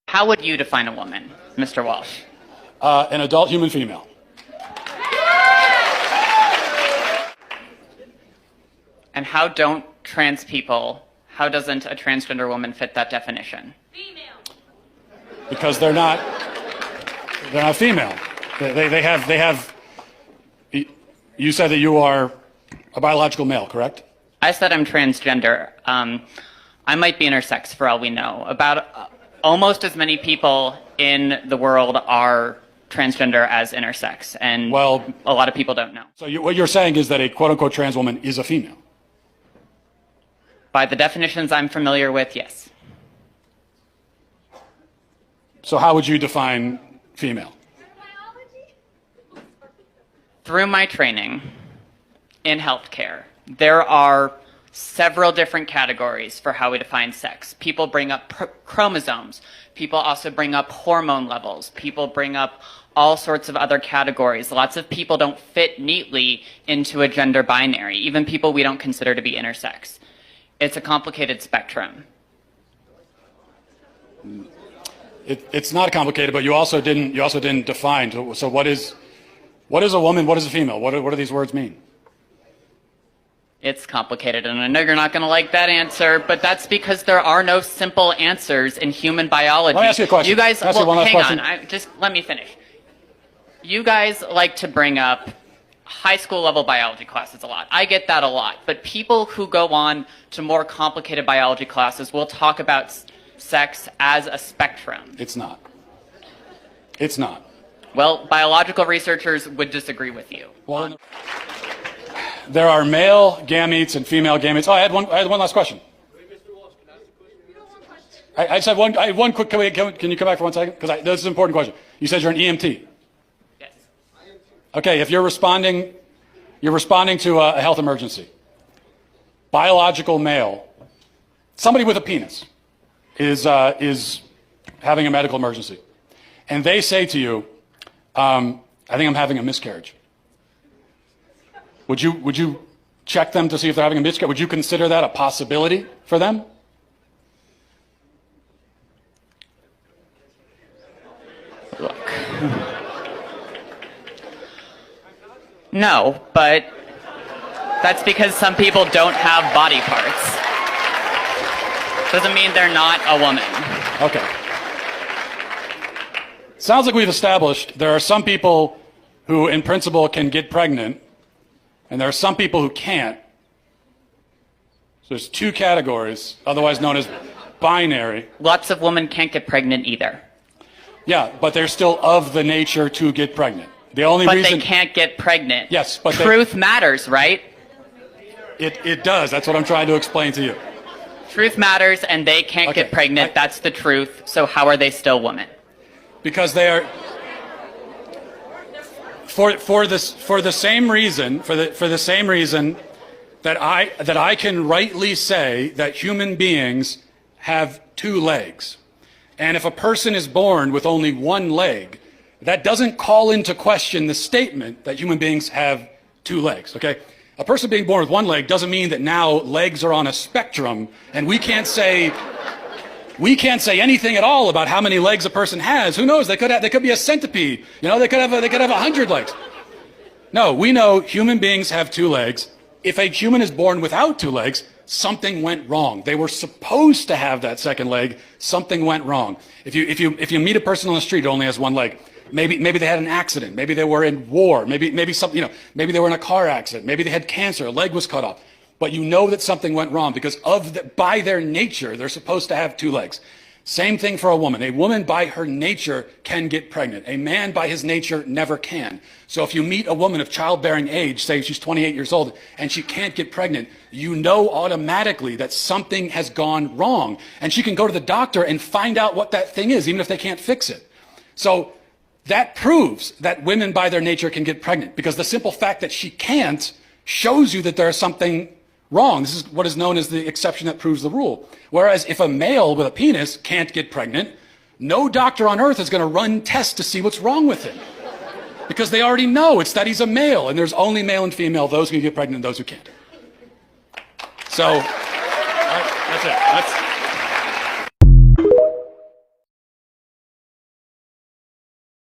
How would you define a woman, Mr. Walsh? An adult human female. And how doesn't a transgender woman fit that definition? Female. Because they're not female. They have, you said that you are a biological male, correct? I said I'm transgender. I might be intersex for all we know. About almost as many people in the world are transgender as intersex, and well, a lot of people don't know. So what you're saying is that a quote-unquote trans woman is a female? By the definitions I'm familiar with, yes. So how would you define female? Through my training in healthcare, there are several different categories for how we define sex. People bring up chromosomes. People also bring up hormone levels. People bring up all sorts of other categories. Lots of people don't fit neatly into a gender binary, even people we don't consider to be intersex. It's a complicated spectrum. It's not complicated, but you also didn't define. So what is a woman? What is a female? What do these words mean? It's complicated, and I know you're not going to like that answer, but that's because there are no simple answers in human biology. Let me ask you a question. You guys, well, hang question. on. Just let me finish. You guys like to bring up high school level biology classes a lot. I get that a lot, but people who go on to more complicated biology classes will talk about sex as a spectrum. It's not. It's not. Well, biological researchers would disagree with you. Well, there are male gametes and female gametes. Oh, I had one last question. I just have one. I had one quick. Can you come back for 1 second? Because this is an important question. You said you're an EMT. Yes. Okay. If you're responding to a health emergency. Biological male, somebody with a penis, is having a medical emergency, and they say to you, "I think I'm having a miscarriage." Would you check them to see if they're having a miscarriage? Would you consider that a possibility for them? Look. No, but that's because some people don't have body parts. Doesn't mean they're not a woman. Okay. Sounds like we've established there are some people who, in principle, can get pregnant, and there are some people who can't. So there's two categories, otherwise known as binary. Lots of women can't get pregnant either. Yeah, but they're still of the nature to get pregnant. The only but reason they can't get pregnant. Yes, but truth matters, right? It does. That's what I'm trying to explain to you. Truth matters, and they can't get pregnant. That's the truth. So how are they still women? Because they are. For the same reason that I can rightly say that human beings have two legs, and if a person is born with only one leg, that doesn't call into question the statement that human beings have two legs. Okay, a person being born with one leg doesn't mean that now legs are on a spectrum, and we can't say anything at all about how many legs a person has. Who knows? They could be a centipede. You know, they could have 100 legs. No, we know human beings have two legs. If a human is born without two legs, something went wrong. They were supposed to have that second leg. Something went wrong. If you meet a person on the street who only has one leg, maybe they had an accident. Maybe they were in war. Maybe something, you know, maybe they were in a car accident. Maybe they had cancer. A leg was cut off. But you know that something went wrong because by their nature, they're supposed to have two legs. Same thing for a woman. A woman by her nature can get pregnant. A man by his nature never can. So if you meet a woman of childbearing age, say she's 28 years old, and she can't get pregnant, you know automatically that something has gone wrong. And she can go to the doctor and find out what that thing is, even if they can't fix it. So that proves that women by their nature can get pregnant, because the simple fact that she can't shows you that there's something wrong. This is what is known as the exception that proves the rule. Whereas if a male with a penis can't get pregnant, no doctor on earth is going to run tests to see what's wrong with him. Because they already know it's that he's a male, and there's only male and female, those who can get pregnant and those who can't. So, that's it.